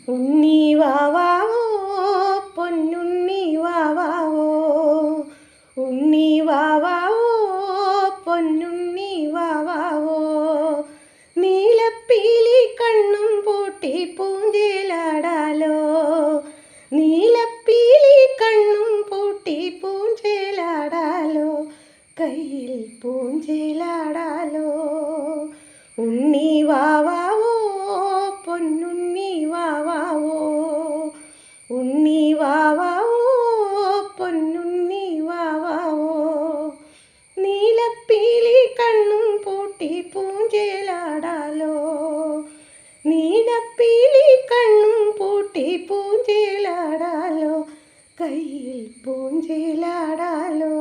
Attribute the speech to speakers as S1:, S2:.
S1: ഉണ്ണി വാവാവോ പൊന്നുണ്ണി വാവാവോ, ഉണ്ണി വാവാവോ പൊന്നുണ്ണി വാവാവോ, നീലപ്പീലി കണ്ണും പൂട്ടി പൂഞ്ചേലാടാലോ, നീലപ്പീലി കണ്ണും പൂട്ടി പൂഞ്ചേലാടാലോ, കയ്യിൽ പൂഞ്ചേലാടാലോ. ഉണ്ണി വാവാവോ പൊന്നുണ്ണി വാവാവോ, ഉണ്ണി വാവാവോ പൊന്നുണ്ണി വാവാവോ, നീലപ്പീലി കണ്ണും പൂട്ടി പൂഞ്ചേലാടാലോ, നീലപ്പീലി കണ്ണും പൂട്ടി പൂഞ്ചേലാടാലോ, കയ്യിൽ പൂഞ്ചേലാടാലോ.